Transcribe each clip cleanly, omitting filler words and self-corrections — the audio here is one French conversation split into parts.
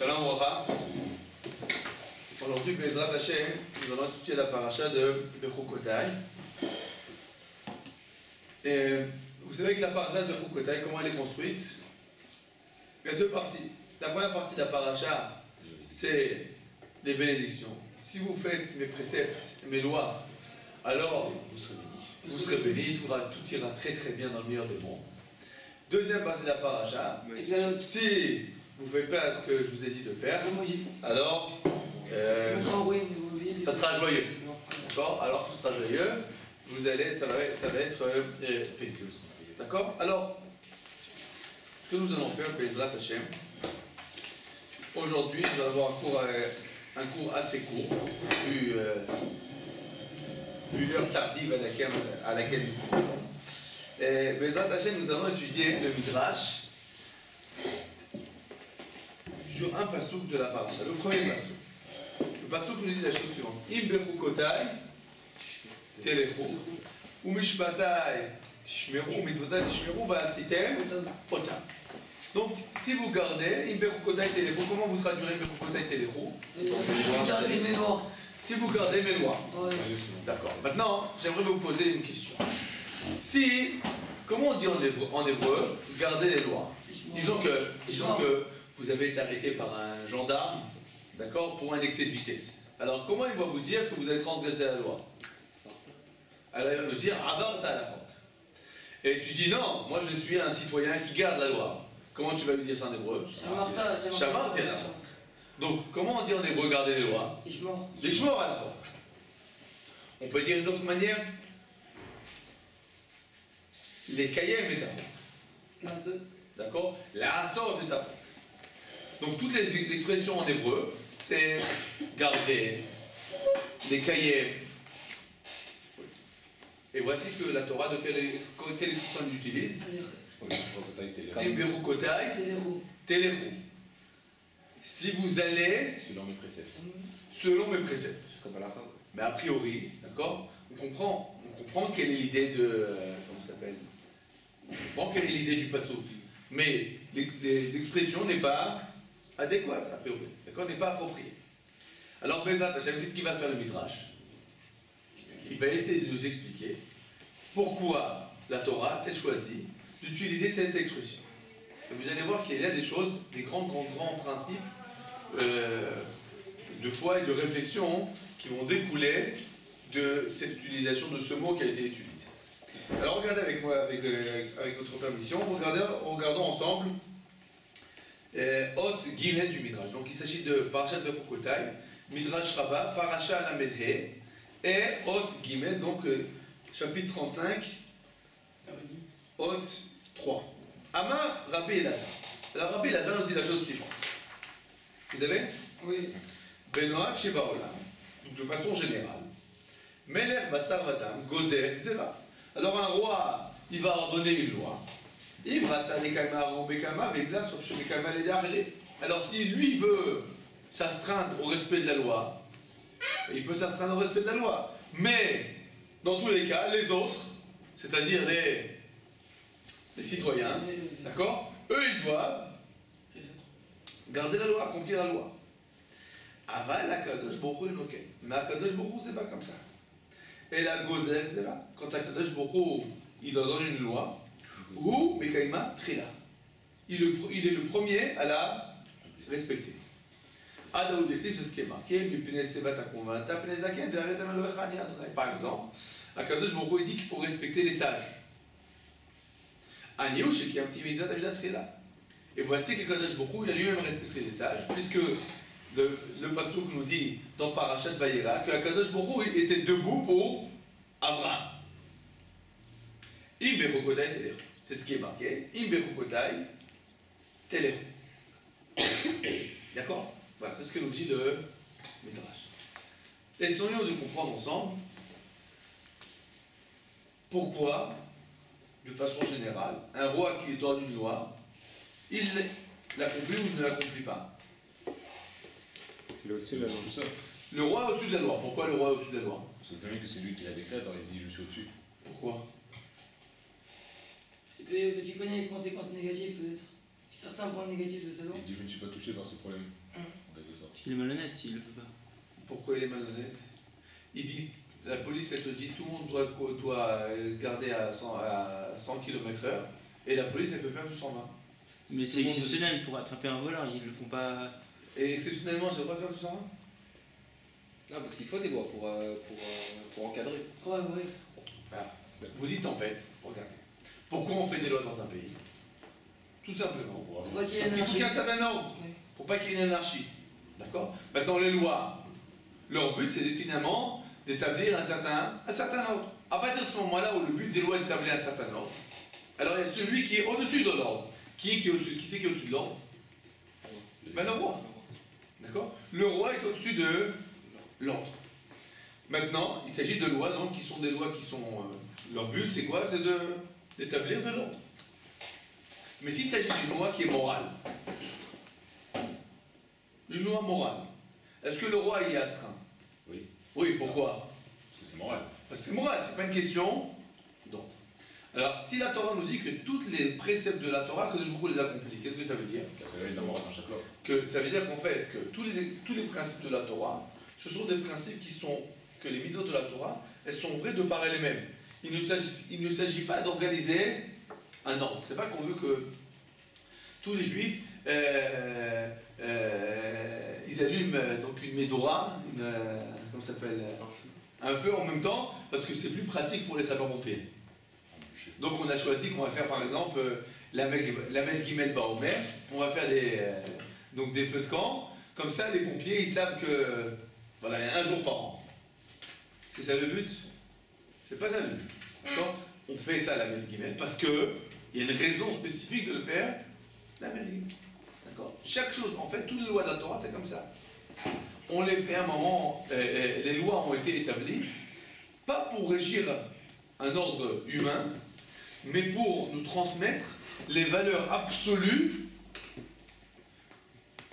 Shalom Rocha. Aujourd'hui, Bezrat Hashem, nous allons étudier la paracha de Bechukotai. Et vous savez que la paracha de Bechukotai, comment elle est construite? Il y a deux parties. La première partie de la paracha, c'est les bénédictions. Si vous faites mes préceptes, mes lois, alors vous serez bénis, tout ira très très bien dans le meilleur des mondes. Deuxième partie de la paracha, si vous ne faites pas ce que je vous ai dit de faire, alors ça sera joyeux. D'accord? Alors ce sera joyeux, ça va être pénible. D'accord? Alors, ce que nous allons faire, Bezrat Hashem, aujourd'hui, nous allons avoir un cours assez court, vu l'heure tardive à laquelle nous courons. Bezrat Hashem, nous allons étudier le Midrash sur un passouk de la paracha, le premier passouk. Le passouk nous dit la chose suivante: Im bechukotai telechu, umishpatai tishmeru, mitzvotai tishmeru, va'asitem otam. Donc, si vous gardez Im bechukotai telechu, comment vous traduirez bechukotai telechu? Si vous gardez mes lois. D'accord. Maintenant, j'aimerais vous poser une question. Comment on dit en hébreu, garder les lois? Disons que vous avez été arrêté par un gendarme, d'accord, pour un excès de vitesse. Alors, comment il va vous dire que vous avez transgressé la loi? Alors, il va nous dire, Avar ta'alachok. Et tu dis, non, moi je suis un citoyen qui garde la loi. Comment tu vas lui dire ça en hébreu? Shamar ta'alachok. Donc, comment on dit en hébreu garder les lois? Lishmor alachok. On peut dire d'une autre manière, les kayem et tachok. D'accord? La asot et tachok. Donc toutes les expressions en hébreu, c'est garder, les kayem. Et voici que la Torah, de quelle expression elle utilise? Im bechukotai telechu. Si vous allez selon mes préceptes. Mais a priori, d'accord, on comprend quelle est l'idée de... comment ça s'appelle? On comprend quelle est l'idée du passouk. Mais l'expression n'est pas adéquate, a priori. D'accord, n'est pas appropriée. Alors, Bezrat Hashem, qu'est-ce qu'il va faire le Midrash? Il va essayer de nous expliquer pourquoi la Torah a-t-elle choisi d'utiliser cette expression. Et vous allez voir qu'il y a des choses, des grands principes de foi et de réflexion qui vont découler de cette utilisation de ce mot qui a été utilisé. Alors regardez avec moi, avec votre permission, regardons ensemble Hot Gimel du Midrash. Donc il s'agit de Parashat Bechukotai, Midrash Rabbah, Parasha Lamed-He, et Hot Gimel, donc chapitre 35, Hot 3. Amar Rabbi Elazar. Alors Rabbi Elazar nous dit la chose suivante. Vous avez? Oui. Benoach Shebaolam. Donc de façon générale. Melech Basar Vatam, Gozer Gzera. Alors un roi, il va ordonner une loi. Alors si lui veut s'astreindre au respect de la loi, il peut s'astreindre au respect de la loi. Mais dans tous les cas, les autres, c'est-à-dire les citoyens, d'accord, eux ils doivent garder la loi, accomplir la loi. Aval Akadosh Baruch Hu, mais Akadosh Baruch Hu c'est pas comme ça. Et la Gozer, etc. Quand Akadosh Baruch Hu il donne une loi, ou Mekaima Trila. Il est le premier à la respecter. Adaoudétif, c'est ce qui est marqué. Par exemple, Akadosh Baruch Hu dit qu'il faut respecter les sages. Et voici qu'Akadosh Baruch Hu il a lui-même respecté les sages, puisque le passouk nous dit dans Parashat Vayera que Akadosh Baruch Hu était debout pour Abraham. Im bechukotai telechu. C'est ce qui est marqué. Im bechukotai telechu. D'accord? Voilà, c'est ce que nous dit le Midrash. Essayons de comprendre ensemble pourquoi, de façon générale, un roi qui donne une loi, il l'accomplit ou il ne l'accomplit pas. Il est au-dessus de la loi. Le roi est au-dessus de la loi. Pourquoi le roi est au-dessus de la loi? Parce que que c'est lui qui la décrète, alors il dit je suis au-dessus. Pourquoi? Parce qu'il connaît les conséquences négatives peut-être. Certains points négatifs de sa loi. Il dit je ne suis pas touché par ce problème. faut ça. Il est malhonnête s'il le fait pas. Pourquoi il est malhonnête? Il dit, la police, elle te dit, tout le monde doit garder à 100 km/h, et la police, elle peut faire du 120. Mais c'est exceptionnel pour attraper un voleur, ils le font pas. Et exceptionnellement, j'ai le droit de faire du 120? Non, parce qu'il faut des lois pour encadrer. Ouais. Voilà. Vous dites en fait, regardez, pourquoi on fait des lois dans un pays? Tout simplement. Parce qu'il faut qu'il y ait un certain ordre. Il ne faut pas qu'il y ait une anarchie. D'accord? Maintenant, les lois, leur but, c'est finalement d'établir un certain ordre. À partir de ce moment-là où le but des lois est d'établir un certain ordre, alors il y a celui qui est au-dessus de l'ordre. Qui c'est qui est au-dessus de l'ordre? Ben, le roi. D'accord? Le roi est au-dessus de l'ordre. Maintenant, il s'agit de lois donc, qui sont des lois qui sont... leur but, c'est quoi? C'est d'établir de l'ordre. Mais s'il s'agit d'une loi qui est morale, une loi morale, est-ce que le roi y est astreint? Oui. Oui, pourquoi? Parce que c'est moral. Parce que c'est moral, c'est pas une question d'ordre. Alors, si la Torah nous dit que tous les préceptes de la Torah, que beaucoup les accomplit, qu'est-ce que ça veut dire? Parce que là, il y a la morale dans chaque loi. Que ça veut dire qu'en fait, que tous les principes de la Torah, ce sont des principes qui sont, que les mitzvot de la Torah, elles sont vraies de par elles-mêmes. Il ne s'agit pas d'organiser un ordre. C'est pas qu'on veut que tous les juifs, ils allument donc une médora, comment ça s'appelle, un feu en même temps, parce que c'est plus pratique pour les sapeurs-pompiers. Donc on a choisi qu'on va faire par exemple la Messe Gimel Baomer, on va faire des feux de camp, comme ça les pompiers ils savent que voilà, il y a un jour par an. C'est ça le but? C'est pas ça le but. D'accord? On fait ça la Messe Gimel parce que il y a une raison spécifique de le faire la Messe Gimel. D'accord? Chaque chose, en fait, toutes les lois de la Torah c'est comme ça. On les fait à un moment, les lois ont été établies, pas pour régir un ordre humain, mais pour nous transmettre les valeurs absolues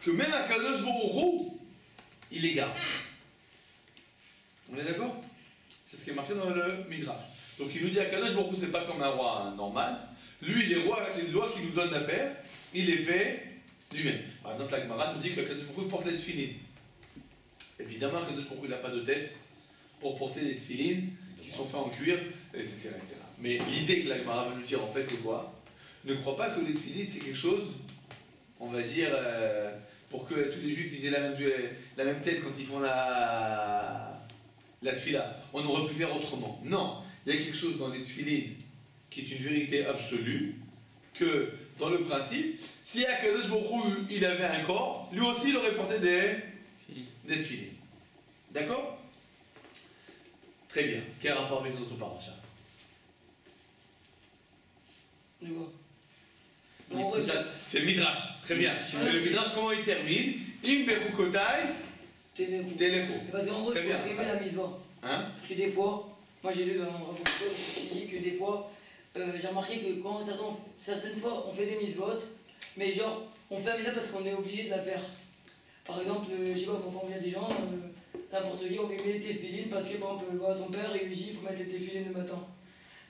que même Akadosh Baruch Hu, il les garde. On est d'accord? C'est ce qui est marqué dans le Midrash. Donc il nous dit Akadosh Baruch Hu, c'est pas comme un roi normal. Lui, les lois qu'il nous donne à faire, il les fait lui-même. Par exemple, la Gemara nous dit que Akadosh Baruch Hu porte les tefilines. Évidemment, Akadosh Baruch Hu n'a pas de tête pour porter des tefilines qui sont faits en cuir, etc. etc. Mais l'idée que la Gemara va nous dire, en fait, c'est quoi? Ne crois pas que les tefilines, c'est quelque chose, on va dire, pour que tous les juifs aient la même tête quand ils font la tefila. On aurait pu faire autrement. Non, il y a quelque chose dans les tefilines qui est une vérité absolue, que dans le principe, si Akadosh Baruch Hu, il avait un corps, lui aussi, il aurait porté des tefilines. D'accord? Très bien. Quel rapport avec notre paracha? Ça, c'est le Midrash. Très bien. Mais le Midrash, comment il termine? Im bechukotai telechu. Parce qu'en gros, c'est pour aimer la mitzvah. Hein? Parce que des fois, moi j'ai lu dans un rapport qui dit que des fois, j'ai remarqué que quand certaines fois on fait des mitzvot, mais genre, on fait la mitzvah parce qu'on est obligé de la faire. Par exemple, je sais pas, il y a des gens, n'importe qui, on lui met les téfilines parce que par exemple, son père il lui dit il faut mettre les téfilines le matin.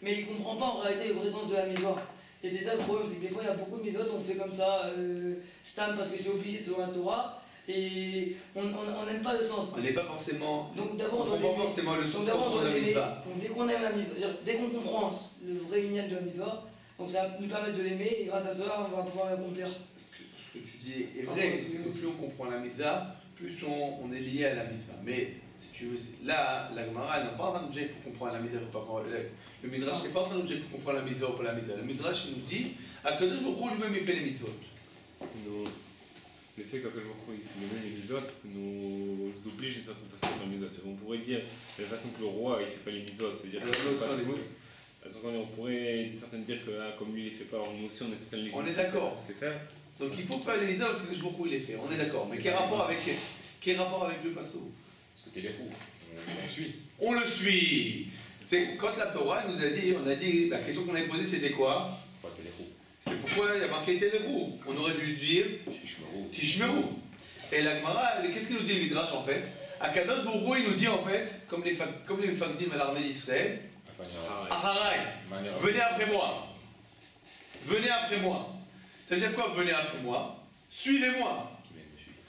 Mais il comprend pas en réalité le vrai sens de la mitzvah. Et c'est ça le problème, c'est que des fois il y a beaucoup de mitzvot, on fait comme ça, stam parce que c'est obligé selon la Torah, et on n'aime pas le sens. On n'est pas forcément. Donc d'abord, on comprend forcément le sens de la mitzvah. Donc dès qu'on aime la mitzvah, dès qu'on comprend le vrai lignage de la mitzvah, donc ça va nous permettre de l'aimer, et grâce à cela, on va pouvoir l'accomplir. Ce que tu dis est vrai, c'est que plus on comprend la mitzvah, plus on est lié à la mitzvah. Mais si tu veux, là, la Gemara, elle n'est pas en train de nous dire qu'il faut comprendre la mitzvah ou pas. Le Midrash n'est pas en train de nous dire qu'il faut comprendre la mitzvah ou pas la mitzvah. Le Midrash il nous dit Akadosh Baruch Hu lui-même il fait les mitzvot. Le fait qu'Akadosh Baruch Hu il fait les mêmes mitzvot nous oblige d'une certaine façon à faire les mitzvot. On pourrait dire de la façon que le roi il fait pas les mitzvot, c'est-à-dire qu'il fait pas tout. On pourrait certainement dire que comme lui il les fait pas, nous aussi on est certaines légitimité. On est d'accord. Donc il faut faire les mitzvot parce que Akadosh Baruch Hu il les fait. On est d'accord. Mais quel rapport avec le passo? Parce que t'es les roues. On le suit. On le suit. C'est quand la Torah nous a dit, la question qu'on avait posée c'était quoi? C'est pourquoi il y a marqué Téléchou. On aurait dû dire Tishmeru. Et la Gemara, qu'est-ce qu'il nous dit le Midrash en fait? Akadosh Baruch Hu il nous dit en fait, comme les Mefakdim à l'armée d'Israël, Aharai, venez après moi. Venez après moi. Ça veut dire quoi venez après moi? Suivez-moi.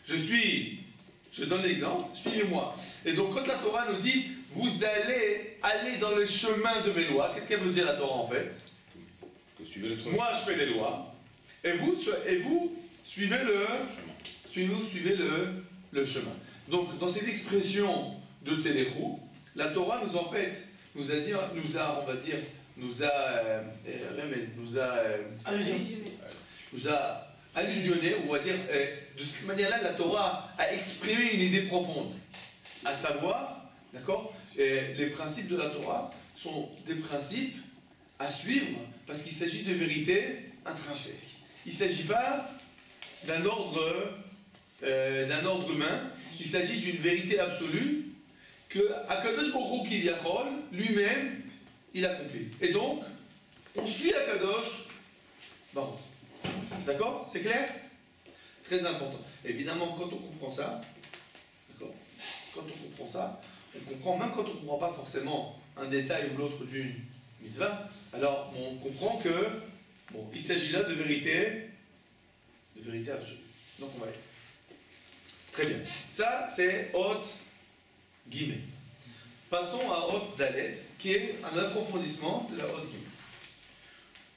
Je suis Je donne l'exemple, suivez-moi. Et donc quand la Torah nous dit, vous allez aller dans le chemin de mes lois, qu'est-ce qu'elle veut dire la Torah en fait? Moi je fais les lois, et vous suivez le chemin. Donc dans cette expression de Téléchou, la Torah nous a allusionné, on va dire, de cette manière-là, la Torah a exprimé une idée profonde, à savoir, d'accord, les principes de la Torah sont des principes à suivre parce qu'il s'agit de vérité intrinsèque. Il ne s'agit pas d'un ordre humain, il s'agit d'une vérité absolue que Akadosh Baruch Hu Kiviyachol lui-même il accomplit. Et donc, on suit Akadosh Baruch Hu. D'accord? C'est clair? Très important. Évidemment, quand on comprend ça, d'accord, quand on comprend ça, on comprend, même quand on ne comprend pas forcément un détail ou l'autre d'une mitzvah, alors on comprend que, bon, il s'agit là de vérité absolue. Donc on va être. Très bien. Ça, c'est Hot Guillemets. Passons à Hot Dalet, qui est un approfondissement de la Hot Guillemets.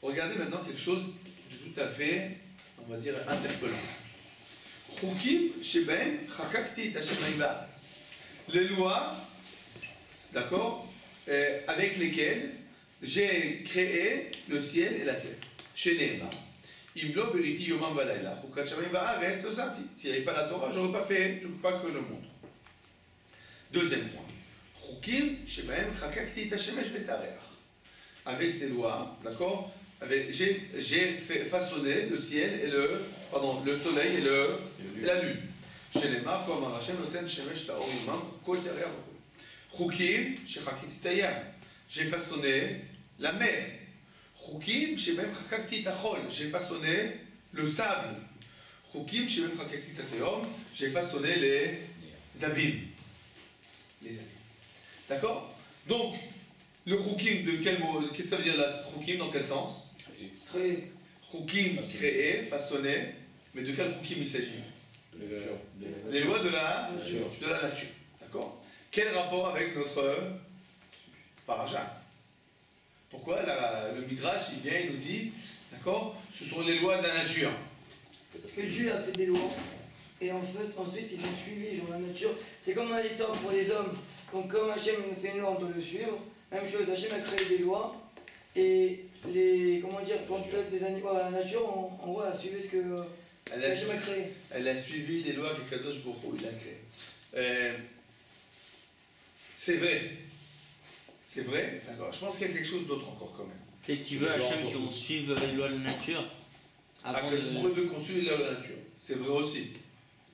Regardez maintenant quelque chose de tout à fait, on va dire, interpellant. Chukim sheben chakakti et hashemayim ba'aretz. Les lois, d'accord, avec lesquelles j'ai créé le ciel et la terre. Sheneema. Imlo beriti yomam balayla. Chukat shamayim ba'aretz osati. S'il n'y avait pas la Torah, je n'aurais pas fait, je ne peux pas créer le monde. Deuxième point. Chukim sheben chakakti et hashemesh betareach. Avec ces lois, d'accord, j'ai façonné le ciel et le soleil et la lune. Chez les marques, comme Hashem noten shemesh taor yomam kol tereach v'chol. Chukim shechakiti tayam. J'ai façonné la mer. Chukim shebem chakakti tachol. J'ai façonné le sable. Chukim shebem chakakti tateom. J'ai façonné les abîmes. D'accord? Donc, le chukim de quel mot? Qu'est-ce que ça veut dire là? Chukim dans quel sens? Créé. Chukim, créé, façonné. Mais de quel chukim il s'agit? Les lois de la nature. D'accord? Quel rapport avec notre paracha? Pourquoi le Midrash, il vient, il nous dit, d'accord, ce sont les lois de la nature. Parce que Dieu a fait des lois, et en fait, ensuite, ils ont suivi genre, la nature. C'est comme un état pour les hommes. Donc, comme Hachem nous fait une loi, on doit le suivre. Même chose, Hachem a créé des lois, et quand tu lèves des animaux à la nature, en gros, elle a suivi ce que Hachem a créé. Elle a suivi les lois que Kadosh Baruch Hu il a créées. C'est vrai. C'est vrai, d'accord. Je pense qu'il y a quelque chose d'autre encore quand même. Peut-être qu'il veut Hachem qu'on suive les lois de la nature. Avant de veut qu'on suive les lois de la nature. C'est vrai aussi.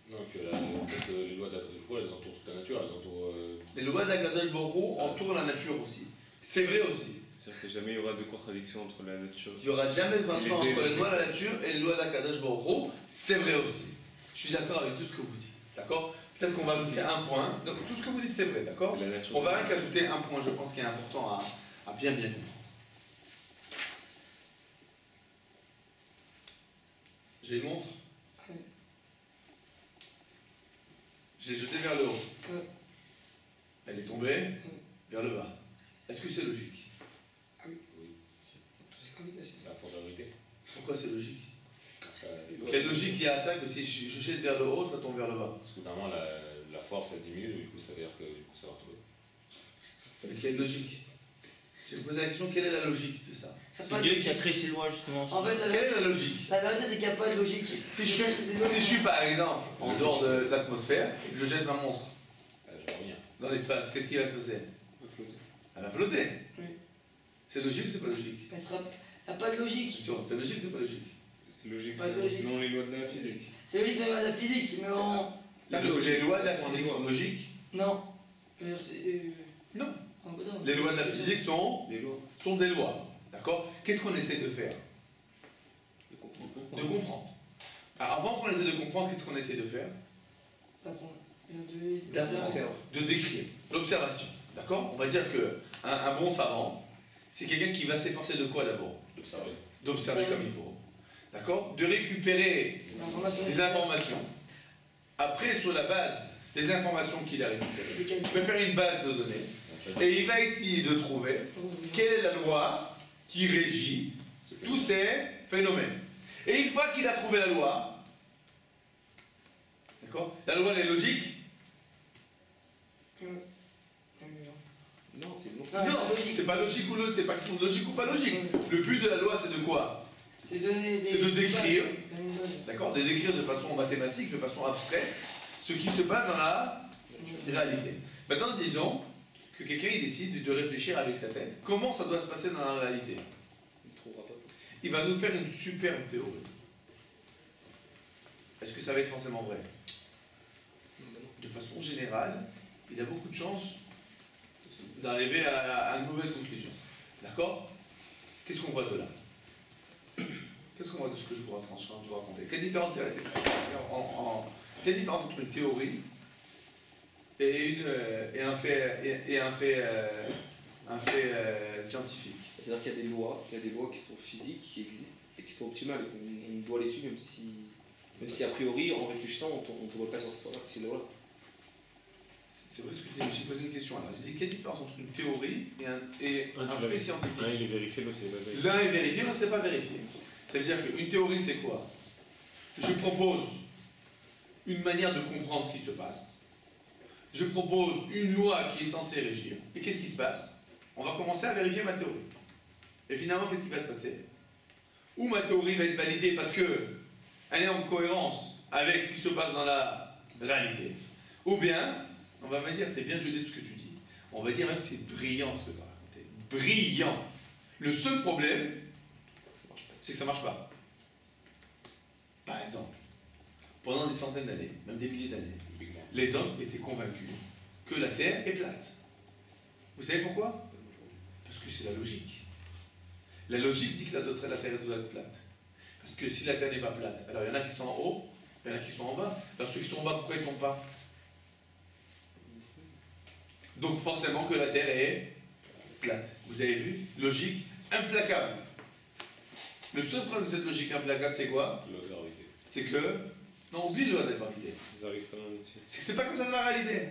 Non, que les lois d'Akadosh Baruch Hu, elles entourent toute la nature, elles entourent... Les lois d'Akadosh Baruch Hu entourent la nature aussi. C'est vrai aussi. C'est-à-dire que jamais il y aura de contradiction entre la nature. Il n'y aura jamais de contradiction entre les lois de la nature et les lois d'Akadosh Baruch Hu. C'est vrai aussi. Je suis d'accord avec tout ce que vous dites. D'accord? Peut-être qu'on va ajouter un point. Donc, tout ce que vous dites, c'est vrai, d'accord? On va rien qu'ajouter un point, je pense, qui est important à bien comprendre. J'ai une montre. Oui. J'ai jeté vers le haut. Oui. Elle est tombée vers le bas. Est-ce que c'est logique? Oui. C'est la force de la vérité. Pourquoi c'est logique? Quelle logique il y a à ça que si je jette vers le haut, ça tombe vers le bas? Parce que normalement la force elle diminue, du coup ça veut dire que du coup, ça va tomber. Mais quelle logique? J'ai posé la question, quelle est la logique de ça? C'est Dieu qui a créé ces lois justement. En fait, Quelle est la logique? la vérité, c'est qu'il n'y a pas de logique. Si je suis par exemple en dehors de l'atmosphère et que je jette ma montre Je vais revenir. dans l'espace, qu'est-ce qui va se passer? Elle va flotter. Oui. C'est logique ou c'est pas logique? Il n'y a pas de logique. C'est logique ou c'est pas logique? C'est logique, Pas de logique. sinon les lois de la physique. C'est logique dans la physique, mais en. Les lois de la physique sont logiques? Non. Non. Les lois de la physique sont des lois. D'accord? Qu'est-ce qu'on essaie de faire? De comprendre. Alors, avant qu'on essaie de comprendre, qu'est-ce qu'on essaie de faire? D'apprendre. De décrire. L'observation. D'accord? On va dire qu'un bon savant, c'est quelqu'un qui va s'efforcer de quoi d'abord? D'observer comme il faut. D'accord? De récupérer des informations. Après, sur la base des informations qu'il a récupérées. Il va faire une base de données et il va essayer de trouver quelle est la loi qui régit tous ces phénomènes. Et une fois qu'il a trouvé la loi, d'accord, la loi elle est logique. Non, c'est Non, c'est pas logique ou c'est pas question de logique ou pas logique. Le but de la loi, c'est de quoi? C'est de décrire, d'accord, de décrire de façon mathématique, de façon abstraite, ce qui se passe dans la réalité. Maintenant, disons que quelqu'un il décide de réfléchir avec sa tête. Comment ça doit se passer dans la réalité? Il ne trouvera pas ça. Il va nous faire une superbe théorie. Est-ce que ça va être forcément vrai? De façon générale, il y a beaucoup de chances d'arriver à une mauvaise conclusion. D'accord? Qu'est-ce qu'on voit de là? Qu'est-ce qu'on voit de ce que je vous raconter? Quelle différence entre une théorie et un fait scientifique? C'est-à-dire qu'il y a des lois qui sont physiques, qui existent et qui sont optimales et qu'on doit les suivre même si a priori, en réfléchissant, on ne tombe pas sur ces lois-là. C'est vrai ce que je dis, je me suis posé une question. Alors, j'ai dit, quelle différence entre une théorie et un fait scientifique? L'un il est vérifié, l'autre il n'est pas vérifié. L'un est vérifié, l'autre n'est pas vérifié. Ça veut dire qu'une théorie, c'est quoi? Je propose une manière de comprendre ce qui se passe. Je propose une loi qui est censée régir. Et qu'est-ce qui se passe? On va commencer à vérifier ma théorie. Et finalement, qu'est-ce qui va se passer? Ou ma théorie va être validée parce qu'elle est en cohérence avec ce qui se passe dans la réalité. Ou bien, on va me dire, c'est bien joli tout ce que tu dis. On va dire même c'est brillant ce que tu as raconté. Brillant. Le seul problème, c'est que ça ne marche pas. Par exemple, pendant des centaines d'années, même des milliers d'années, les hommes étaient convaincus que la Terre est plate. Vous savez pourquoi? Parce que c'est la logique. La logique dit que la Terre doit être plate. Parce que si la Terre n'est pas plate, alors il y en a qui sont en haut, il y en a qui sont en bas. Alors ceux qui sont en bas, pourquoi ils ne tombent pas? Donc forcément que la Terre est plate. Vous avez vu? Logique implacable. Le seul problème de cette logique implacable, c'est quoi? La gravité. C'est que... Non, oublie le loi de la gravité. Ça arrive quand même dessus. C'est que c'est pas comme ça dans la réalité.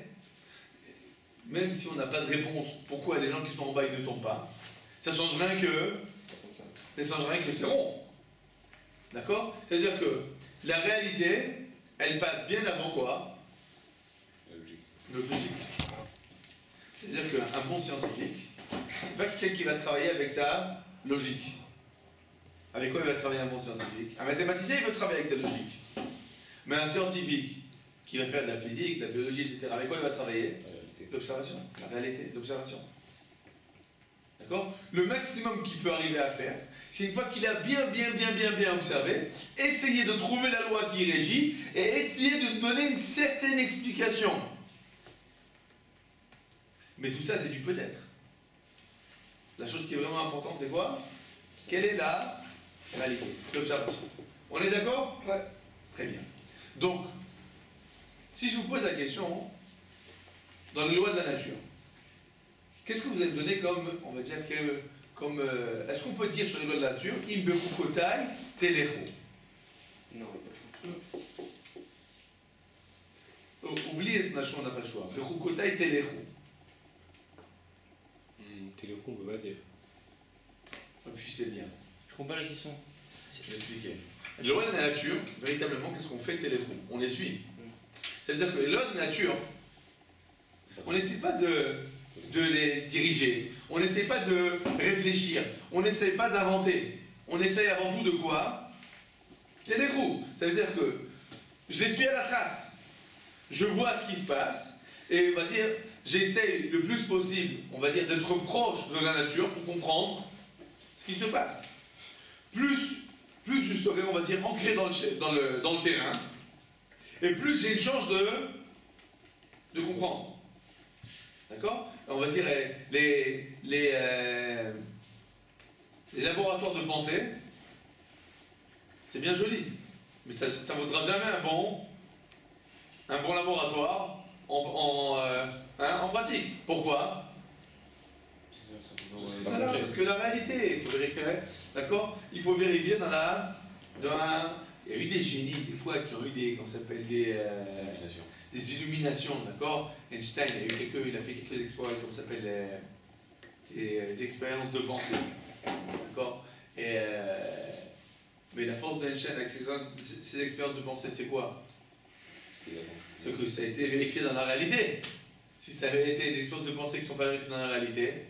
Même si on n'a pas de réponse, pourquoi les gens qui sont en bas, ils ne tombent pas? Ça change rien que... Ça change rien que c'est rond. D'accord? C'est-à-dire que la réalité, elle passe bien avant quoi? La logique. La logique. C'est-à-dire qu'un bon scientifique, c'est pas quelqu'un qui va travailler avec sa logique. Avec quoi il va travailler un bon scientifique? Un mathématicien, il veut travailler avec sa logique. Mais un scientifique qui va faire de la physique, de la biologie, etc., avec quoi il va travailler? La réalité. L'observation. La réalité, l'observation. D'accord? Le maximum qu'il peut arriver à faire, c'est une fois qu'il a bien observé, essayer de trouver la loi qui régit et essayer de donner une certaine explication. Mais tout ça, c'est du peut-être. La chose qui est vraiment importante, c'est quoi? Quelle est la réalité? L'observation. On est d'accord? Ouais. Très bien. Donc, si je vous pose la question, dans les lois de la nature, qu'est-ce que vous allez me donner comme, on va dire, est-ce qu'on peut dire sur les lois de la nature, Imberukotai Telecho? Non, il n'y a pas de choix. Oubliez ce machin, on n'a pas le choix. Berukotai Telecho. Téléphone, on peut pas dire. Réfléchissez bien. Je comprends pas la question. Je vais expliquer. Les lois de la nature, véritablement, qu'est-ce qu'on fait Telecho? On les suit. C'est-à-dire que les lois de la nature, on n'essaie pas de les diriger. On n'essaie pas de réfléchir. On n'essaie pas d'inventer. On essaie avant tout de quoi? Télécrou. Ça veut dire que je les suis à la trace. Je vois ce qui se passe. Et on va dire, j'essaie le plus possible, on va dire, d'être proche de la nature pour comprendre ce qui se passe. Plus je serai, on va dire, ancré dans le terrain, et plus j'ai une chance de comprendre. D'accord? On va dire les laboratoires de pensée, c'est bien joli, mais ça ne vaudra jamais un bon laboratoire en pratique. Pourquoi? C'est ça là, parce que la réalité, il faut vérifier, d'accord? Il faut vérifier il y a eu des génies, des fois, qui ont eu des, comment ça s'appelle, des illuminations, d'accord? Einstein, il a fait quelques exploits, comme ça s'appelle, des expériences de pensée, d'accord? Mais la force d'Einstein avec ces expériences de pensée, c'est quoi? C'est que ça a été vérifié dans la réalité. Si ça avait été des expériences de pensée qui ne sont pas vérifiées dans la réalité,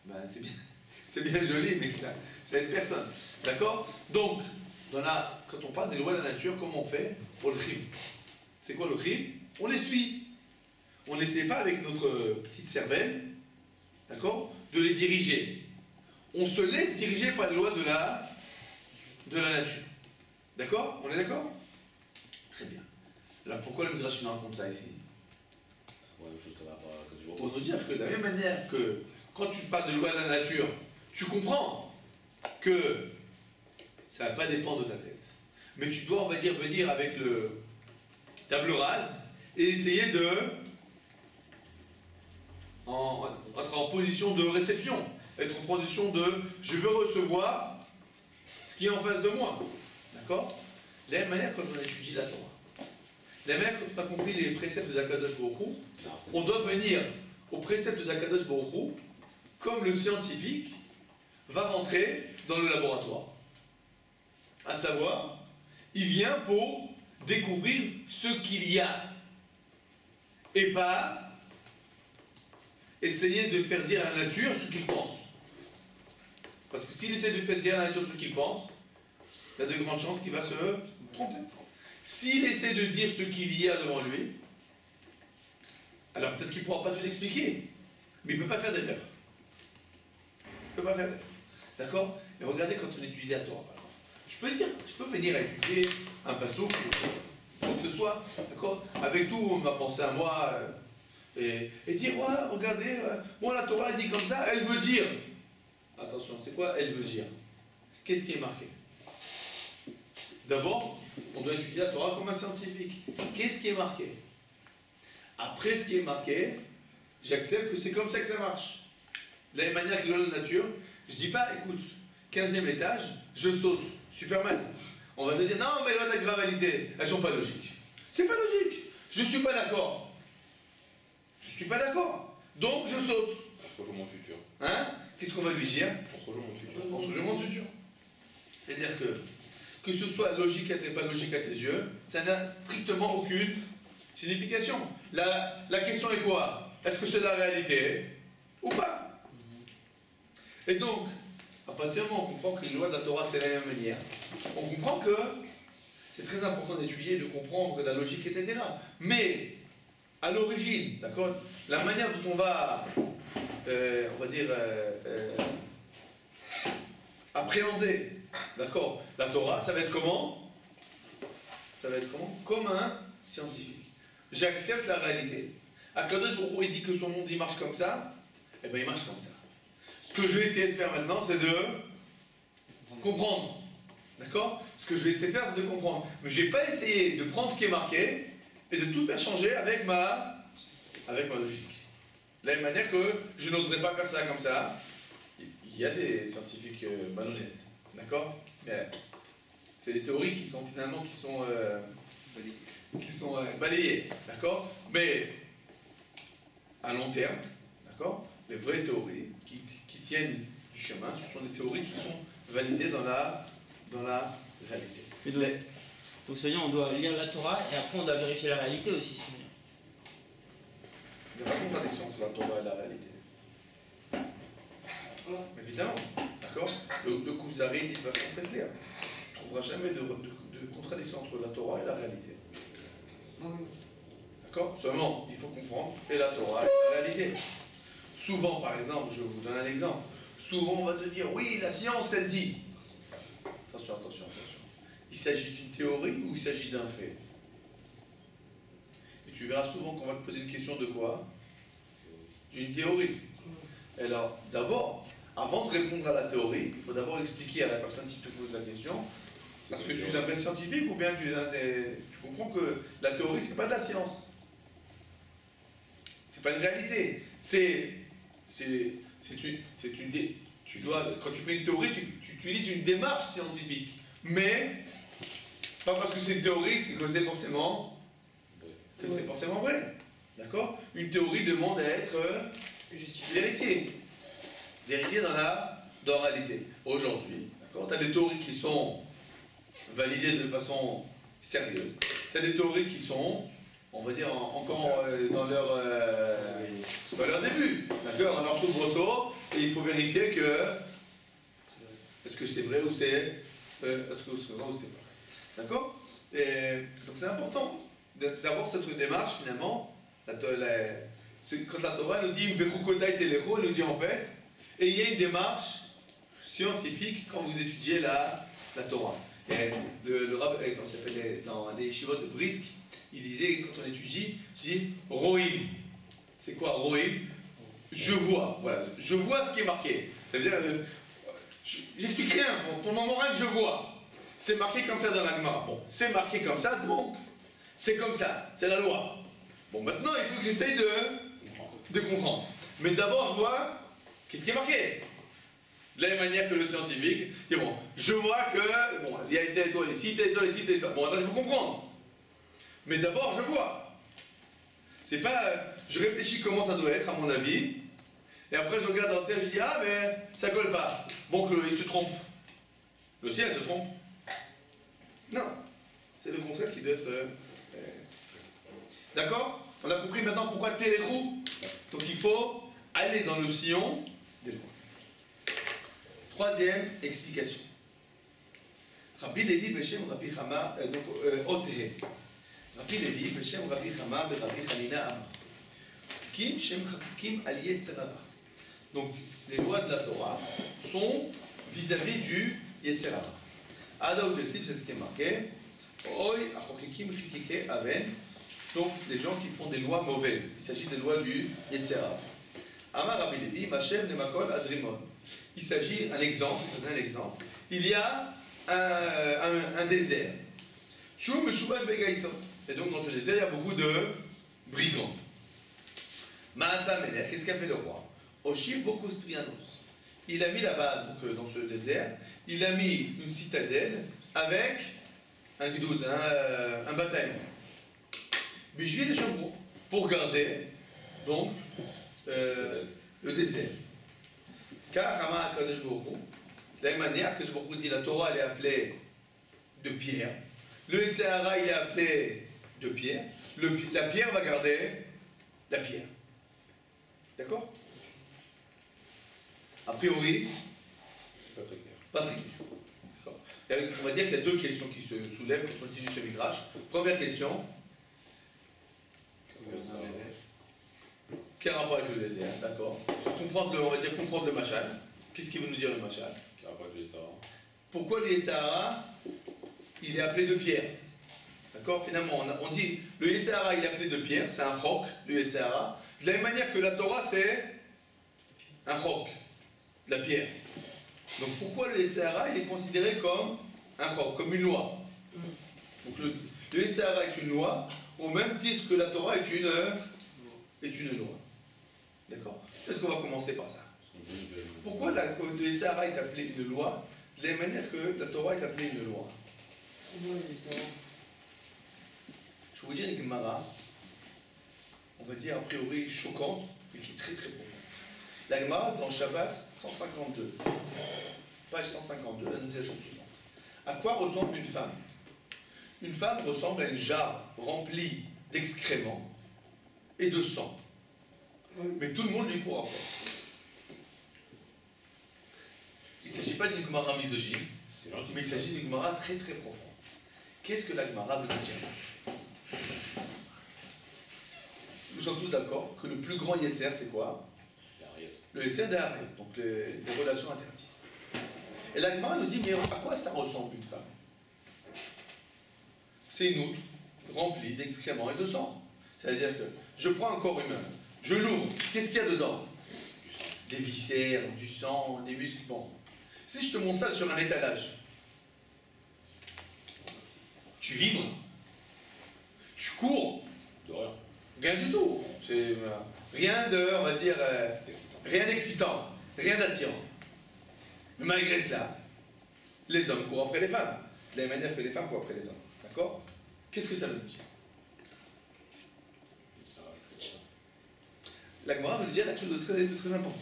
ben c'est bien joli, mais ça aide personne. D'accord? Donc, quand on parle des lois de la nature, comment on fait pour le crime? C'est quoi le crime? On les suit. On n'essaie pas avec notre petite cervelle, d'accord, de les diriger. On se laisse diriger par les lois de la nature. D'accord? On est d'accord? Très bien. Alors pourquoi le Midrash nous raconte ça ici? Pour nous dire que de la même manière que quand tu parles de loi de la nature, tu comprends que ça ne va pas dépendre de ta tête. Mais tu dois, on va dire, venir avec le table rase et essayer de être en position de réception, être en position de je veux recevoir ce qui est en face de moi. D'accord? De la même manière quand on étudie la Torah. De la même manière quand on accomplit les préceptes d'Akadosh Baruch Hu, on doit venir aux préceptes d'Akadosh Baruch Hu comme le scientifique va rentrer dans le laboratoire. À savoir, il vient pour découvrir ce qu'il y a et pas essayer de faire dire à la nature ce qu'il pense. Parce que s'il essaie de faire dire à la nature ce qu'il pense, il y a de grandes chances qu'il va se tromper. S'il essaie de dire ce qu'il y a devant lui, alors peut-être qu'il ne pourra pas tout expliquer, mais il ne peut pas faire d'erreur. Il ne peut pas faire d'erreur. D'accord? Et regardez quand on étudie la Torah. Je peux venir à étudier un passeau, quoi que ce soit, d'accord? Avec tout, ma pensée à moi, et dire, ouais, regardez, bon, la Torah, elle dit comme ça, elle veut dire. Attention, c'est quoi elle veut dire? Qu'est-ce qui est marqué? D'abord, on doit étudier la Torah comme un scientifique. Qu'est-ce qui est marqué? Après ce qui est marqué, j'accepte que c'est comme ça que ça marche. De la même manière que dans la nature, je ne dis pas, écoute, 15e étage, je saute. Superman. On va te dire, non, mais les lois de la gravité, elles ne sont pas logiques. C'est pas logique. Je ne suis pas d'accord. Je ne suis pas d'accord. Donc, je saute. On se rejoint mon futur. Hein? Qu'est-ce qu'on va lui dire? On se rejoint mon futur. On se rejoint mon futur. C'est-à-dire que ce soit logique à tes, pas logique à tes yeux, ça n'a strictement aucune signification. La question est quoi? Est-ce que c'est la réalité ou pas? Et donc, à partir du moment où on comprend que les lois de la Torah c'est la même manière, on comprend que c'est très important d'étudier, de comprendre la logique, etc. Mais, à l'origine, d'accord, la manière dont on va, appréhender, d'accord, la Torah, ça va être comment? Ça va être comment? Comme un scientifique. J'accepte la réalité. Akadosh Baruch Hu, il dit que son monde il marche comme ça, eh bien il marche comme ça. Ce que je vais essayer de faire maintenant, c'est de comprendre. D'accord? Ce que je vais essayer de faire, c'est de comprendre. Mais je ne vais pas essayer de prendre ce qui est marqué et de tout faire changer avec ma logique. De la même manière que je n'oserais pas faire ça comme ça. Il y a des scientifiques malhonnêtes. D'accord? Mais c'est des théories qui sont finalement balayées. D'accord? Mais à long terme, d'accord? Les vraies théories qui tiennent du chemin, ce sont des théories qui sont validées dans la réalité. Et donc ça veut dire on doit lire la Torah et après on doit vérifier la réalité aussi. Il n'y a pas de contradiction entre la Torah et la réalité. Évidemment, d'accord? Le Kuzari dit de façon très claire. Tu ne trouveras jamais de contradiction entre la Torah et la réalité. D'accord? Seulement, il faut comprendre et la Torah et la réalité. Souvent, par exemple, je vous donne un exemple. Souvent, on va te dire, oui, la science, elle dit. Attention. Il s'agit d'une théorie ou il s'agit d'un fait? Et tu verras souvent qu'on va te poser une question de quoi? D'une théorie. Alors, d'abord, avant de répondre à la théorie, il faut d'abord expliquer à la personne qui te pose la question, est-ce que tu es un vrai scientifique ou bien tu comprends que la théorie, c'est pas de la science. C'est pas une réalité. Quand tu fais une théorie, tu utilises une démarche scientifique. Mais Pas parce que c'est une théorie, c'est que c'est forcément vrai. D'accord? Une théorie demande à être vérifiée. Vérifiée dans la réalité. Aujourd'hui, d'accord? Tu as des théories qui sont validées de façon sérieuse. Tu as des théories qui sont, on va dire, encore dans leur début. D'accord? Dans leur soubresaut, et il faut vérifier que est-ce que c'est vrai ou c'est est-ce que c'est vrai ou c'est pas. D'accord? Donc c'est important d'avoir cette démarche finalement. Quand la Torah nous dit elle nous dit en fait, et il y a une démarche scientifique quand vous étudiez la Torah. Et le rabbin, quand ça s'appelle dans les shivot de Brisk, il disait quand on étudie, tu dis Rohim. C'est quoi Rohim? Je vois, voilà, je vois ce qui est marqué. Ça veut dire, j'explique rien, pour le moment rien que je vois. C'est marqué comme ça dans la Gemara. Bon, c'est marqué comme ça, donc c'est comme ça, c'est la loi. Bon, maintenant il faut que j'essaye de comprendre. Mais d'abord, je vois qu'est-ce qui est marqué. De la même manière que le scientifique, dit bon, je vois que, bon, il y a telle étoile ici, telle étoile ici, telle étoile. Bon, maintenant je peux comprendre. Mais d'abord, je vois. C'est pas, je réfléchis comment ça doit être, à mon avis, et après je regarde dans le ciel, je dis, ah, mais ça colle pas. Bon, il se trompe. Le ciel se trompe. Non, c'est le contraire qui doit être... D'accord? On a compris maintenant pourquoi Téléchou. Donc il faut aller dans le sillon des lois. Troisième explication. Rabbi Levi Beshem Rabbi Chama, donc Otehe. Rabbi Levi Beshem Rabbi Chama Rabbi Chanina Amar. Kim Shem Kim Aliyet Tzerara. Donc les lois de la Torah sont vis-à-vis du Yetzerara. Ada objectif, c'est ce qui est marqué. Oi achokikim chikike aven. Donc les gens qui font des lois mauvaises. Il s'agit des lois du Yetzerara. Amar Rabbi Levi Mashem Nemakol Adrimon. Il s'agit, un exemple. Il y a un désert. Shum Meshubash Begaïsot. Et donc dans ce désert, il y a beaucoup de brigands. Maasa Melech, qu'est-ce qu'a fait le roi? Oshim Bokostrianos. Il a mis là-bas, donc dans ce désert, il a mis une citadelle avec un gdoud, un bataillon. Bishvil et Chambrou, pour garder donc le désert. Car Hama Kadesh Borou, de la même manière que Borou dit la Torah, elle est appelée de pierre. Le Yetzirah, il est appelé de pierre. La pierre va garder la pierre. D'accord? A priori, Pas très clair. pas très clair. On va dire qu'il y a deux questions qui se soulèvent quand on dit ce midrash. Première question. Quel rapport avec le désert? D'accord. On va dire comprendre le machal. Qu'est-ce qu'il veut nous dire le machal? Quel rapport avec le Sahara? Pourquoi le Yetzirah, il est appelé de pierre? D'accord? Finalement, on dit le Yetzirah, il est appelé de pierre, c'est un chok, le Yetzirah. De la même manière que la Torah, c'est un chok, de la pierre. Donc pourquoi le Yetzirah, il est considéré comme un chok, comme une loi? Donc le Yetzirah est une loi, au même titre que la Torah est une loi. D'accord? Peut-être qu'on va commencer par ça. Pourquoi le Yetzirah est appelé une loi, de la même manière que la Torah est appelée une loi? Je vais vous dire une Gemara, on va dire a priori choquante, mais qui est très très profonde. La Gemara dans Shabbat 152, page 152, elle nous dit la chose suivante. À quoi ressemble une femme? Une femme ressemble à une jarre remplie d'excréments et de sang. Mais tout le monde lui court après. Il ne s'agit pas d'une Gemara misogyne, mais il s'agit d'une Gemara très très profonde. Qu'est-ce que la Gemara veut nous dire? Nous sommes tous d'accord que le plus grand Yetzer, c'est quoi? Le Yetzer d'Arrêt, donc les relations interdites. Et la Gemara nous dit, mais à quoi ça ressemble une femme? C'est une outre remplie d'excréments et de sang. C'est-à-dire que je prends un corps humain, je l'ouvre, qu'est-ce qu'il y a dedans? Des viscères, du sang, des muscles. Bon. Si je te montre ça sur un étalage, tu vibres, tu cours, De rien. rien du tout. C'est rien de, on va dire, rien d'excitant, rien d'attirant. Mais malgré cela, les hommes courent après les femmes. de la même manière que les femmes courent après les hommes. D'accord? Qu'est-ce que ça veut dire? La Gemara veut nous dire quelque chose de très important.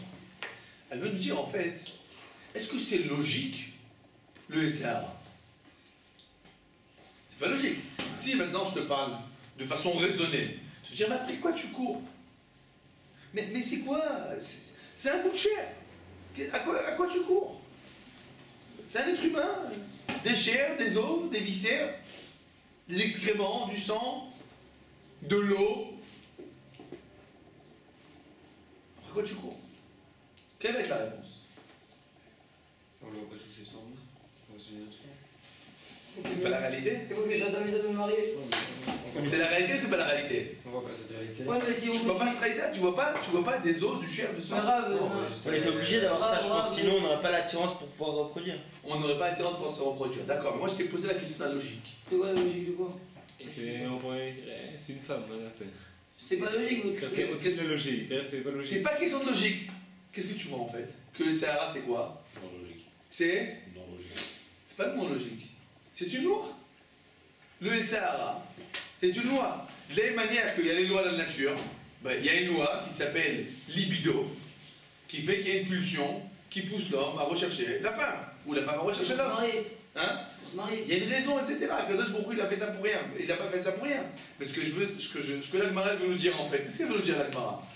Elle veut nous dire en fait, est-ce que c'est logique le Yetzirah? C'est pas logique. Si maintenant je te parle de façon raisonnée, tu te dis, mais après quoi tu cours? Mais c'est quoi? C'est un bout de chair. À quoi tu cours? C'est un être humain. Des chairs, des os, des viscères, des excréments, du sang, de l'eau. Après quoi tu cours? Quelle va être la réponse? On va pas chercher son nom. C'est pas la réalité? Il faut que je fasse la mise à me marier. C'est la réalité ou c'est pas la réalité? On voit pas cette réalité. Ouais, mais si Tu on vois pas cette réalité? Tu vois pas des os, du chair, du sang? pas grave, On était obligé d'avoir ça, je pense, grave. sinon on n'aurait pas l'attirance pour pouvoir reproduire. On n'aurait pas attirance pour se reproduire. D'accord, mais moi je t'ai posé la question de la logique. De quoi, la logique de quoi? C'est une femme, voilà, C'est pas logique, votre ça fait au-dessus de la logique, c'est pas logique. C'est pas question de logique. Qu'est-ce que tu vois en fait? Que le Sahara c'est quoi? Non logique. C'est Non logique. C'est pas non logique. C'est une loi. Le Sahara, c'est une loi. De la même manière qu'il y a les lois de la nature, ben, il y a une loi qui s'appelle libido, qui fait qu'il y a une pulsion qui pousse l'homme à rechercher la femme, ou la femme à rechercher Pour se l'homme. marier. Hein? Pour se marier. Il y a une raison, etc. Kadosh Baruch Hu, il a fait ça pour rien. Il n'a pas fait ça pour rien. Mais ce que la Gemara veut nous dire en fait, qu'est-ce qu'elle veut nous dire la Gemara?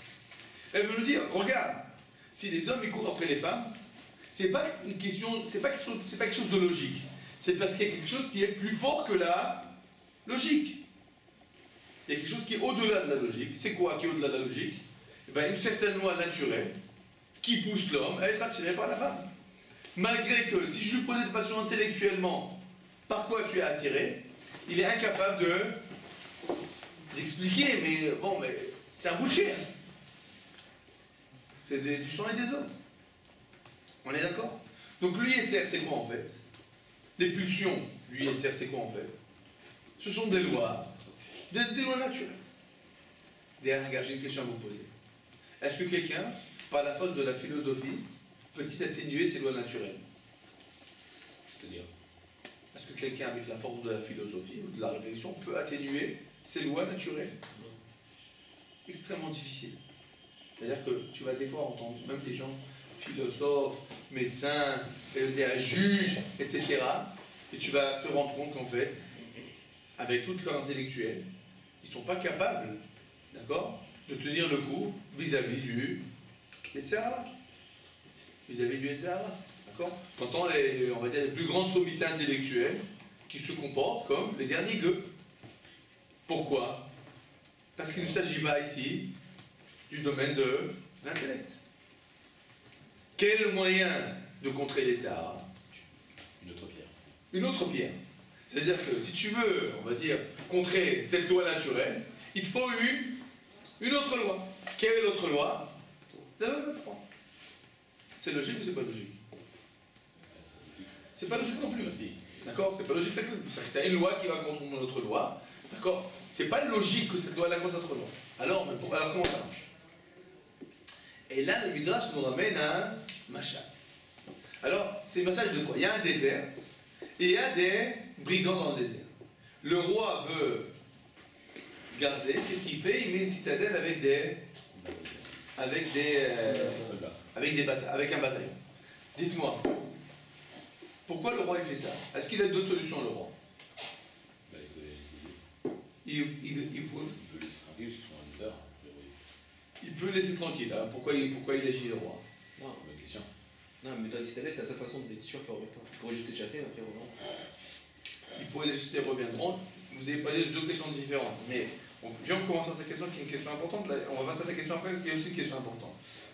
Elle veut nous dire, regarde, si les hommes ils courent après les femmes, c'est pas une question, c'est pas quelque chose de logique. C'est parce qu'il y a quelque chose qui est plus fort que la logique. Il y a quelque chose qui est au-delà de la logique. C'est quoi qui est au-delà de la logique? Eh bien, une certaine loi naturelle qui pousse l'homme à être attiré par la femme. Malgré que, si je lui posais de passion intellectuellement, par quoi tu es attiré, il est incapable d'expliquer, mais bon, mais c'est un bout de chair. C'est du sang et des os. On est d'accord? Donc le Yetzer, c'est quoi en fait? Les pulsions du Yetzer, c'est quoi en fait? Ce sont des lois, des lois naturelles. Derrière, j'ai une question à vous poser. Est-ce que quelqu'un, par la force de la philosophie, peut-il atténuer ces lois naturelles? C'est-à-dire? Est-ce que quelqu'un, avec la force de la philosophie ou de la réflexion, peut atténuer ces lois naturelles? Extrêmement difficile. C'est-à-dire que tu vas des fois entendre même des gens, philosophes, médecins, des juges, etc. Et tu vas te rendre compte qu'en fait, avec toute leur intellectuelle, ils ne sont pas capables, d'accord, de tenir le coup vis-à-vis du Yetzirah. Vis-à-vis du Yetzirah. D'accord? Tu entends on va dire, les plus grandes sommités intellectuelles qui se comportent comme les derniers gueux. Pourquoi? Parce qu'il ne s'agit pas ici du domaine de l'intellect. Quel est le moyen de contrer les Yetzirah? Une autre pierre. Une autre pierre. C'est-à-dire que si tu veux, on va dire, contrer cette loi naturelle, il te faut une autre loi. Quelle est l'autre loi? La loi de 3. C'est logique ou c'est pas logique? C'est pas logique non plus. D'accord? C'est pas logique. C'est-à-dire que tu as une loi qui va contre une autre loi. D'accord? C'est pas logique que cette loi-là contre cette autre loi. Alors comment ça marche? Et là, le Midrash nous ramène à un machal. Alors, c'est le message de quoi? Il y a un désert et il y a des brigands dans le désert. Le roi veut garder. Qu'est-ce qu'il fait? Il met une citadelle avec un bataillon. Dites-moi, pourquoi le roi il fait ça? Est-ce qu'il a d'autres solutions, le roi? Bah, il peut les laisser tranquilles, parce qu'ils sont un désert. Il peut laisser tranquille. Alors pourquoi il agit, le roi? Non, Bonne question. non, mais dans les citadelles, c'est la seule façon d'être sûr qu'ils ne reviennent pas. Il pourrait juste les chasser, mais après, ils reviendront. Il pourrait les chasser, reviendront. Vous avez parlé de deux questions différentes. Mais on vient de commencer par cette question qui est une question importante. Là, on va passer à ta question après, qui est aussi une question importante.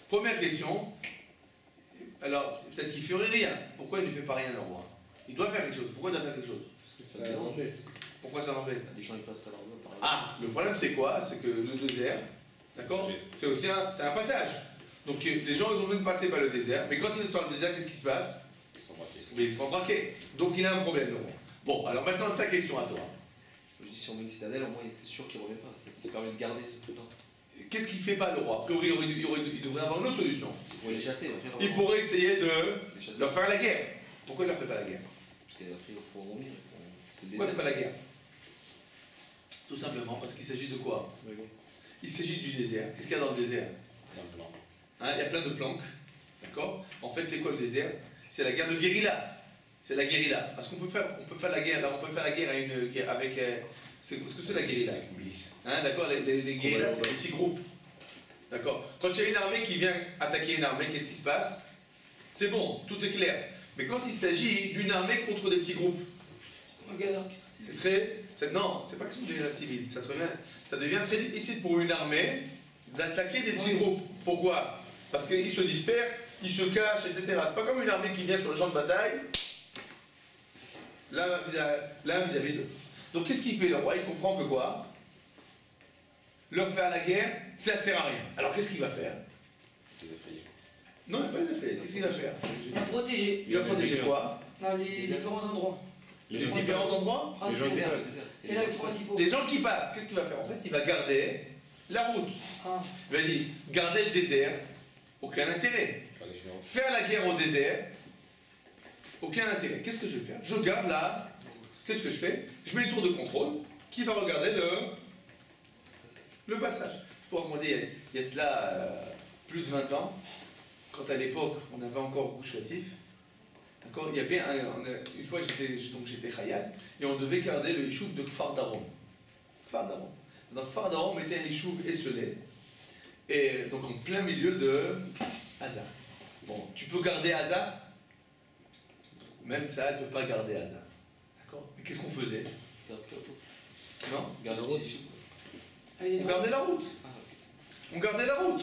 Première question. Alors, peut-être qu'il ne ferait rien. Pourquoi il ne fait pas rien, le roi? Il doit faire quelque chose. Pourquoi il doit faire quelque chose? Ça l'embête. Pourquoi ça l'embête? Les gens, ils passent pas leur voie par là. Ah, le problème c'est quoi? C'est que le désert, d'accord? C'est aussi un passage. Donc les gens ils ont besoin de passer par le désert, mais quand ils sont dans le désert, qu'est-ce qui se passe? Ils sont braqués. Mais ils se font braquer. Donc il a un problème, le roi. Bon, alors maintenant ta question à toi. Je dis, si on met une citadelle, au moins, c'est sûr qu'ils ne reviennent pas. Ça permet de garder tout le temps. Qu'est-ce qu'il fait pas, le roi? A priori, il devrait avoir une autre solution. Il pourrait les chasser, après, Il pourrait essayer de les chasser. leur faire la guerre. Pourquoi il leur fait pas la guerre? Parce qu'après, il faut revenir. Pourquoi il n'y a pas la guerre? Tout simplement parce qu'il s'agit de quoi? Il s'agit du désert. Qu'est-ce qu'il y a dans le désert? Hein, il y a plein de planques. D'accord? En fait, c'est quoi le désert? C'est la guerre de guérilla. C'est la guérilla. Parce qu'on peut faire la guerre. Là, on peut faire la guerre avec. Ce que c'est la guérilla? Hein, d'accord? Les guérillas, c'est des petits groupes. D'accord? Quand il y a une armée qui vient attaquer une armée, qu'est-ce qui se passe? C'est bon, tout est clair. Mais quand il s'agit d'une armée contre des petits groupes, non, c'est pas que c'est une guérilla civile. Ça devient très difficile pour une armée d'attaquer des petits groupes. Pourquoi? Parce qu'ils se dispersent, ils se cachent, etc. C'est pas comme une armée qui vient sur le champ de bataille, là vis-à-vis d'eux. Donc qu'est-ce qu'il fait le roi? Il comprend que quoi? Leur faire la guerre, ça sert à rien. Alors qu'est-ce qu'il va faire? Non, il n'a pas les effrayés. Qu'est-ce qu'il va faire? Il va protéger. Il va protéger quoi? Dans les différents endroits. Les différents endroits? Les gens qui passent, qu'est-ce qu'il va faire? En fait, il va garder la route. Il va dire, garder le désert, aucun intérêt. Faire la guerre au désert, aucun intérêt. Qu'est-ce que je vais faire? Je garde là. Qu'est-ce que je fais? Je mets une tour de contrôle qui va regarder le passage. Je peux raconter, il y a de cela plus de 20 ans, quand à l'époque on avait encore Gush Katif. D'accord, il y avait une fois j'étais Khayal et on devait garder le Yishuv de Kfar Darom. Kfar Darom. Donc Kfar Darom était un Yishuv esselé, et donc en plein milieu de Haza. Bon, tu peux garder Haza, même ça, elle ne peut pas garder Haza. D'accord. Et qu'est-ce qu'on faisait? Non? Garde la route. On gardait la route. On gardait la route.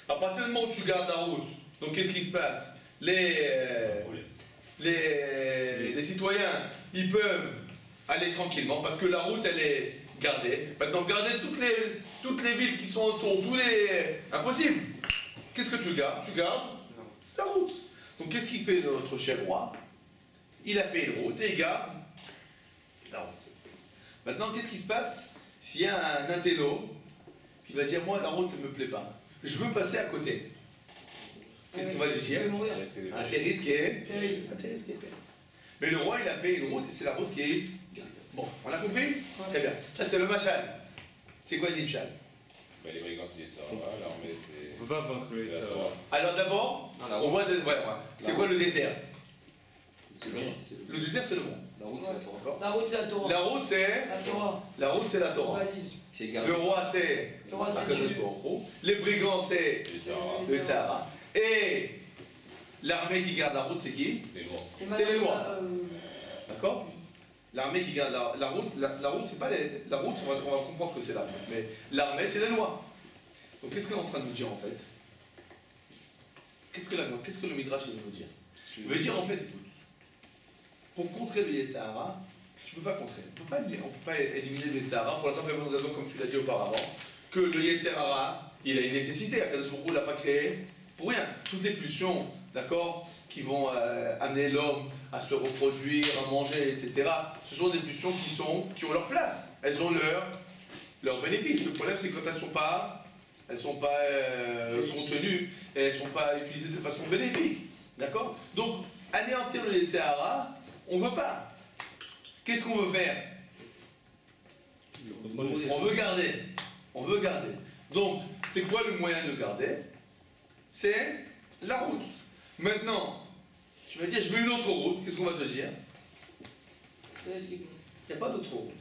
À partir du moment où tu gardes la route, donc qu'est-ce qui se passe? Les citoyens, ils peuvent aller tranquillement parce que la route, elle est gardée. Maintenant, garder toutes les villes qui sont autour, impossible. Qu'est-ce que tu gardes? Tu gardes la route. Donc qu'est-ce qu'il fait notre cher roi? Il a fait une route et il garde la route. Maintenant, qu'est-ce qui se passe s'il y a un intello qui va dire, moi, la route ne me plaît pas. Je veux passer à côté. Qu'est-ce qu'on va lui dire? Un tes risques et péril. Mais le roi, il a fait une route et c'est la route qui est... Bon, on a compris? Très bien. Ça, c'est le machal. C'est quoi le dimchal? Les brigands, c'est ça. L'armée, c'est... On peut pas vaincre les ça. Alors d'abord, on voit... C'est quoi le désert? Le désert, c'est le monde. La route, c'est la Torah. La route, c'est la Torah. La route, c'est... La Torah. La route, c'est la Torah. Le roi, c'est... Les brigands, c'est... Le Sahara. Et l'armée qui garde la route, c'est qui? C'est les lois. D'accord? L'armée qui garde la route, la route, c'est pas la route, on va comprendre ce que c'est l'armée. Mais l'armée, c'est les lois. Donc qu'est-ce qu'on est en train de nous dire en fait? Qu'est-ce que le Midrash veut nous dire? Il veut dire en fait, écoute, pour contrer le Yetzirah, tu ne peux pas contrer. On ne peut pas éliminer le Yetzirah pour la simple et bonne raison, comme tu l'as dit auparavant, que le Yetzirah, il a une nécessité. Akadosh Baruch Hu ne l'a pas créé pour rien. Toutes les pulsions, d'accord, qui vont amener l'homme à se reproduire, à manger, etc., ce sont des pulsions qui ont leur place. Elles ont leur bénéfice. Le problème, c'est quand elles ne sont pas contenues et elles ne sont pas utilisées de façon bénéfique. D'accord? Donc, anéantir le Yetzirah, on ne veut pas. Qu'est-ce qu'on veut faire? On veut garder. On veut garder. Donc, c'est quoi le moyen de garder? C'est la route. Maintenant, tu vas dire, je veux une autre route. Qu'est-ce qu'on va te dire? Il n'y a pas d'autre route.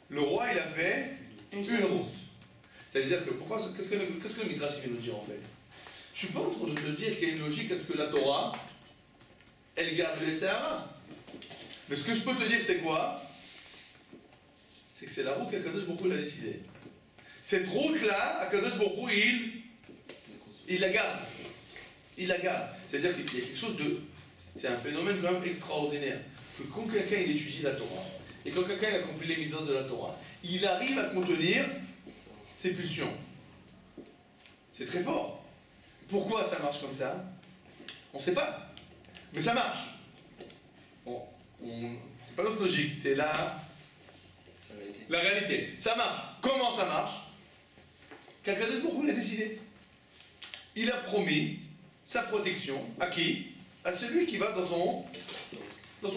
Le roi, il a fait une route. C'est-à-dire que, qu'est-ce que le Midrash vient nous dire en fait? Je ne suis pas en train de te dire qu'il y a une logique à ce que la Torah, elle garde le Yetzirah. Mais ce que je peux te dire, c'est quoi? C'est que c'est la route qu'Akadosh Baruch Hu a décidée. Cette route-là, Akadosh Baruch Hu, il la garde. Il la garde. C'est-à-dire qu'il y a quelque chose de... C'est un phénomène quand même extraordinaire. Que quand quelqu'un il étudie la Torah, et quand quelqu'un il accomplit les mitzvot de la Torah, il arrive à contenir ses pulsions. C'est très fort. Pourquoi ça marche comme ça? On ne sait pas. Mais ça marche. Bon, c'est pas notre logique, c'est la réalité. Ça marche. Comment ça marche? Qu'Akadosh Baruch Hu l'a décidé. Il a promis sa protection à qui? À celui qui va dans son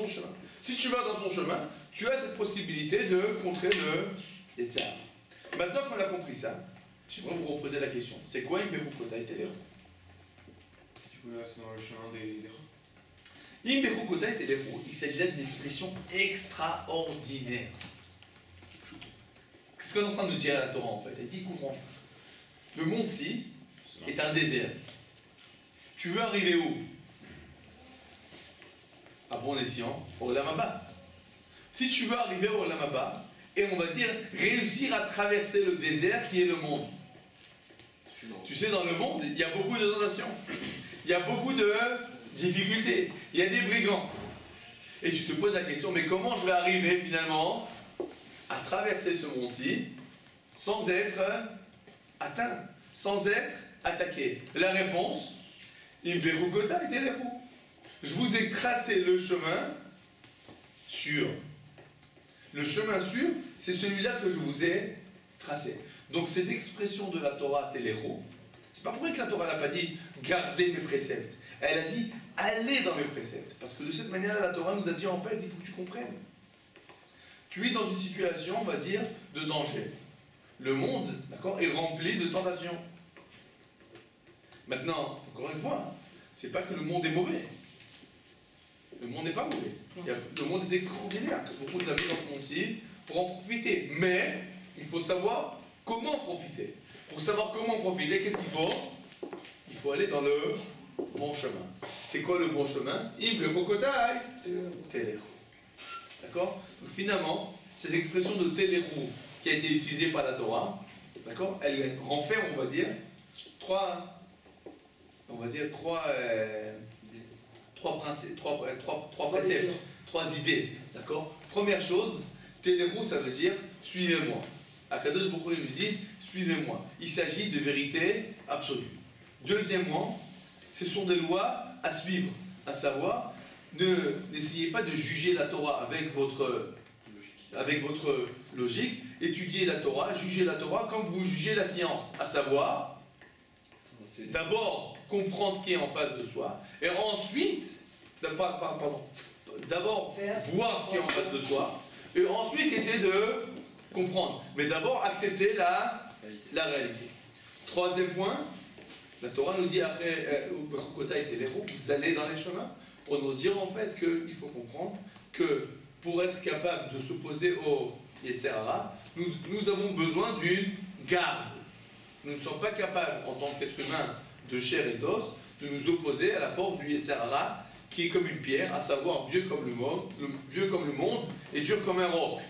chemin. Si tu vas dans son chemin, tu as cette possibilité de contrer le Yetzer Hara. Maintenant qu'on a compris ça, j'aimerais vous reposer la question. C'est quoi Im Bechukotai Telechu? Du coup, là, c'est dans le chemin des rois. Im Bechukotai Telechu, il s'agit là d'une expression extraordinaire. Qu'est-ce qu'on est en train de nous dire à la Torah en fait? Elle dit, comprends, le monde-ci est un désert. Tu veux arriver où? À bon escient, au Olam Haba. Si tu veux arriver au Olam Haba, et on va dire réussir à traverser le désert qui est le monde. Tu sais, dans le monde, il y a beaucoup de tentations, il y a beaucoup de difficultés, il y a des brigands. Et tu te poses la question, mais comment je vais arriver finalement à traverser ce monde-ci sans être atteint, sans être attaqué? La réponse, Im Bechukotai Telechu. Je vous ai tracé le chemin sûr. Le chemin sûr, c'est celui-là que je vous ai tracé. Donc cette expression de la Torah Telechu, c'est pas pour rien que la Torah n'a pas dit gardez mes préceptes. Elle a dit allez dans mes préceptes. Parce que de cette manière-là, la Torah nous a dit en fait, il faut que tu comprennes. Tu es dans une situation, on va dire, de danger. Le monde, d'accord, est rempli de tentations. Maintenant, encore une fois, c'est pas que le monde est mauvais. Le monde n'est pas mauvais. Le monde est extraordinaire. Beaucoup d'amis dans ce monde-ci pour en profiter. Mais il faut savoir comment profiter. Pour savoir comment profiter, qu'est-ce qu'il faut? Il faut aller dans le bon chemin. C'est quoi le bon chemin? Im Bechukotai Telechu. D'accord? Donc finalement, cette expression de Telechu qui a été utilisée par la Torah, d'accord, elle renferme, on va dire, trois préceptes, trois idées, d'accord? Première chose, Telechu, ça veut dire suivez-moi. Akadosh Baruch Hu nous dit suivez-moi. Il s'agit de vérité absolue. Deuxièmement, ce sont des lois à suivre, à savoir, n'essayez pas de juger la Torah avec votre logique. Étudiez la Torah, jugez la Torah comme vous jugez la science, à savoir, d'abord comprendre ce qui est en face de soi, et ensuite, d'abord voir ce qui est en face de soi, et ensuite essayer de comprendre. Mais d'abord accepter la réalité. Troisième point, la Torah nous dit après, vous allez dans les chemins, pour nous dire en fait qu'il faut comprendre que pour être capable de s'opposer au Yetzer Hara, nous avons besoin d'une garde. Nous ne sommes pas capables, en tant qu'être humain de chair et d'os, de nous opposer à la force du Yetzer Hara, qui est comme une pierre, à savoir vieux comme le monde et dur comme un roc.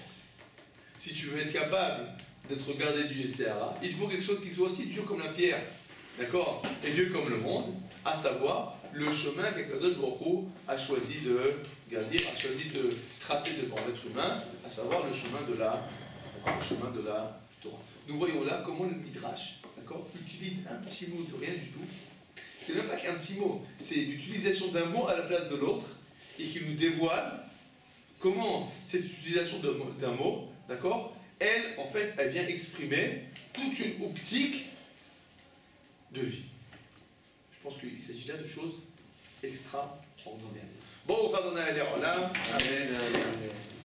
Si tu veux être capable d'être gardé du Yetzer Hara, il faut quelque chose qui soit aussi dur comme la pierre, d'accord, et vieux comme le monde, à savoir le chemin qu'Akadosh Baruch Hu a choisi de garder, a choisi de tracer devant l'être humain, à savoir le chemin de la Torah. Nous voyons là comment le Midrash, d'accord, utilise un petit mot de rien du tout. C'est même pas qu'un petit mot, c'est l'utilisation d'un mot à la place de l'autre, et qui nous dévoile comment cette utilisation d'un mot, d'accord, elle, en fait, elle vient exprimer toute une optique de vie. Je pense qu'il s'agit là de choses extraordinaires. Bon, on va donner à l'air là. Amen.